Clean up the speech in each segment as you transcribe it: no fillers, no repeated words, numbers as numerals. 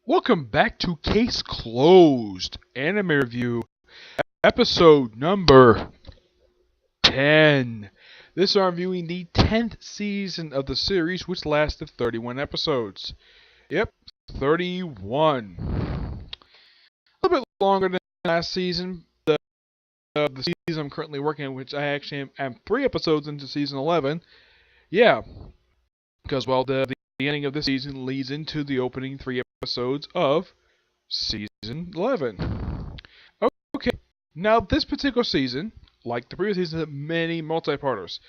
Welcome back to Case Closed Anime Review, episode number 10. This I'm reviewing the 10th season of the series, which lasted 31 episodes. Yep, 31. A little bit longer than last season. The season I'm currently working on, which I actually am 3 episodes into season 11. Yeah, because, well, the ending of the season leads into the opening 3 episodes of Season 11. Okay, now this particular season, like the previous season, had many multi-parters.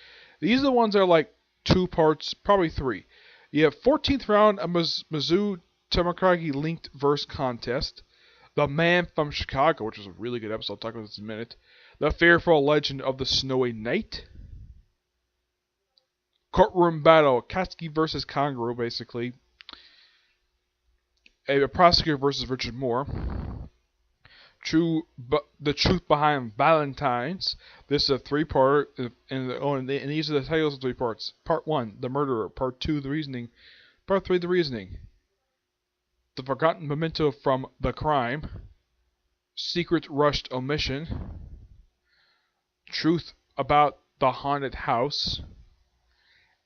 These are the ones that are like 2 parts, probably 3. You have 14th round of Mizu Tamakagi linked verse contest. The Man from Chicago, which is a really good episode, I'll talk about this in a minute. The Fearful Legend of the Snowy Knight. Courtroom Battle, Katsuki versus Kangaroo, basically. A prosecutor versus Richard Moore. The Truth Behind Valentine's. This is a 3-part, and these are the titles of 3 parts. Part 1, The Murderer. Part 2, The Reasoning. Part 3, The Reasoning. The Forgotten Memento from The Crime. Secret Rushed Omission. Truth About the Haunted House.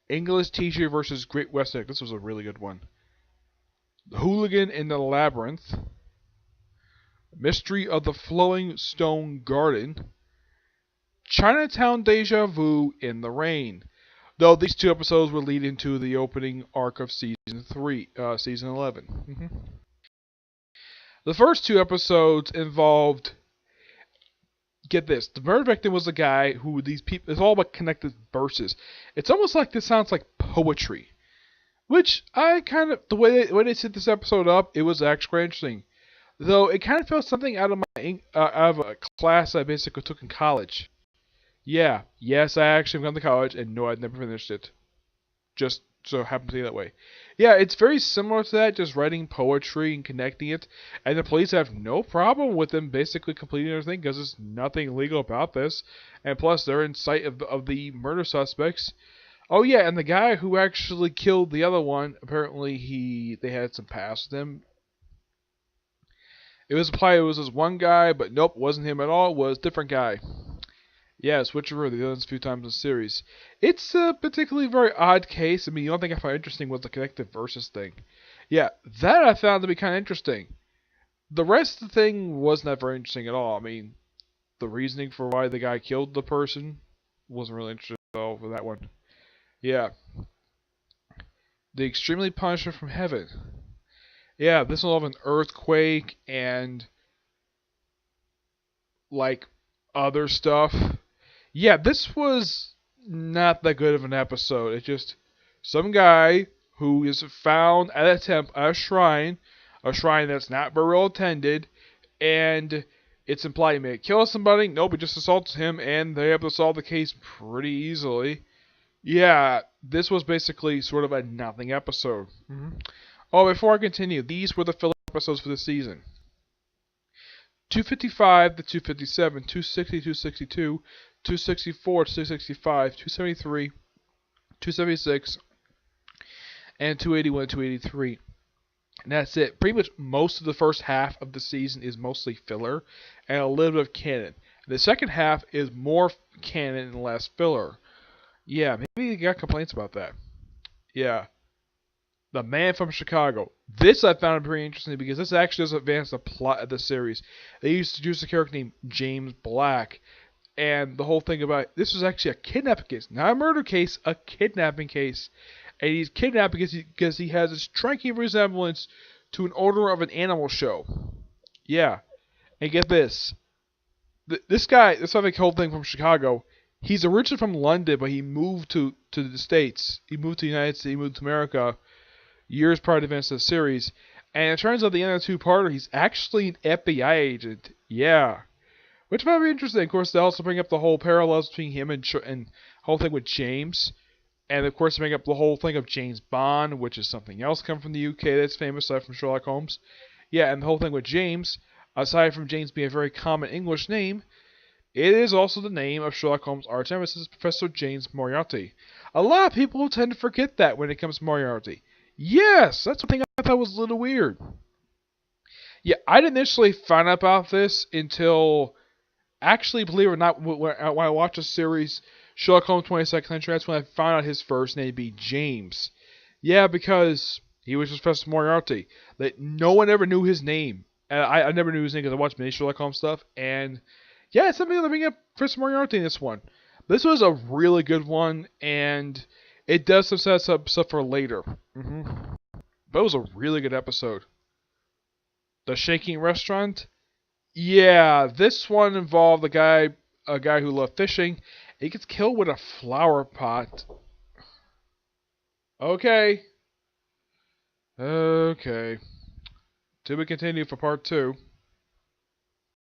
English Teacher versus Great Western. This was a really good one. The Hooligan in the Labyrinth. Mystery of the Flowing Stone Garden. Chinatown Deja Vu in the Rain. Though these 2 episodes will lead into the opening arc of season 11. The first 2 episodes involved, get this, the murder victim was a guy who these people, it's all about connected verses. It's almost like this sounds like poetry. Which I kind of, the way they set this episode up, it was actually interesting. Though it kind of felt something out of a class I basically took in college. Yeah, yes, I actually gone to college, and no, I'd never finished it. Just so happened to be that way. Yeah, it's very similar to that, just writing poetry and connecting it. And the police have no problem with them basically completing everything because there's nothing illegal about this. And plus, they're in sight of the murder suspects. Oh yeah, and the guy who actually killed the other one, apparently they had some past with him. It was implied it was this one guy, but nope, wasn't him at all. It was a different guy. Yeah, switcheroo. They've done this a few times in the series. It's a particularly very odd case. I mean, the only thing I found interesting was the connected versus thing. Yeah, that I found to be kind of interesting. The rest of the thing was not very interesting at all. I mean, the reasoning for why the guy killed the person wasn't really interesting at all for that one. Yeah. The Extremely Punishment from Heaven. Yeah, this will have an earthquake and like other stuff. Yeah, this was not that good of an episode. It's just some guy who is found at a shrine that's not very well attended, and it's implied he may kill somebody. Nope, it just assaults him, and they're able to solve the case pretty easily. Yeah, this was basically sort of a nothing episode. Oh, before I continue, these were the filler episodes for the season. 255 to 257, 260, 262, 264, 265, 273, 276, and 281 to 283. And that's it. Pretty much most of the first half of the season is mostly filler and a little bit of canon. The second half is more canon and less filler. Yeah, maybe you got complaints about that. Yeah. The Man from Chicago. This I found pretty interesting because this actually does advance the plot of the series. They used to introduce a character named James Black. And the whole thing about this was actually a kidnapping case. Not a murder case, a kidnapping case. And he's kidnapped because he has a striking resemblance to an owner of an animal show. Yeah. And get this. This guy, this whole thing from Chicago, he's originally from London, but he moved to the States. He moved to the United States, he moved to America years prior to the events of the series. And it turns out the end of the 2-parter, he's actually an FBI agent. Yeah. Which might be interesting. Of course, they also bring up the whole parallels between him and whole thing with James. And of course, they bring up the whole thing of James Bond, which is something else come from the UK that's famous aside from Sherlock Holmes. Yeah, and the whole thing with James, aside from James being a very common English name, it is also the name of Sherlock Holmes' arch nemesis, Professor James Moriarty. A lot of people tend to forget that when it comes to Moriarty. Yes, that's one thing I thought was a little weird. Yeah, I didn't initially find out about this until, actually, believe it or not, when I watched the series Sherlock Holmes 22nd Century, that's when I found out his first name to be James. Yeah, because he was Professor Moriarty. That no one ever knew his name. And I never knew his name because I watched many Sherlock Holmes stuff. And yeah, it's something that bring up Professor Moriarty in this one. This was a really good one, and it does some set up stuff for later. But it was a really good episode. The Shaking Restaurant. Yeah, this one involved a guy who loved fishing. He gets killed with a flower pot. Okay. Okay. To be continued for part 2.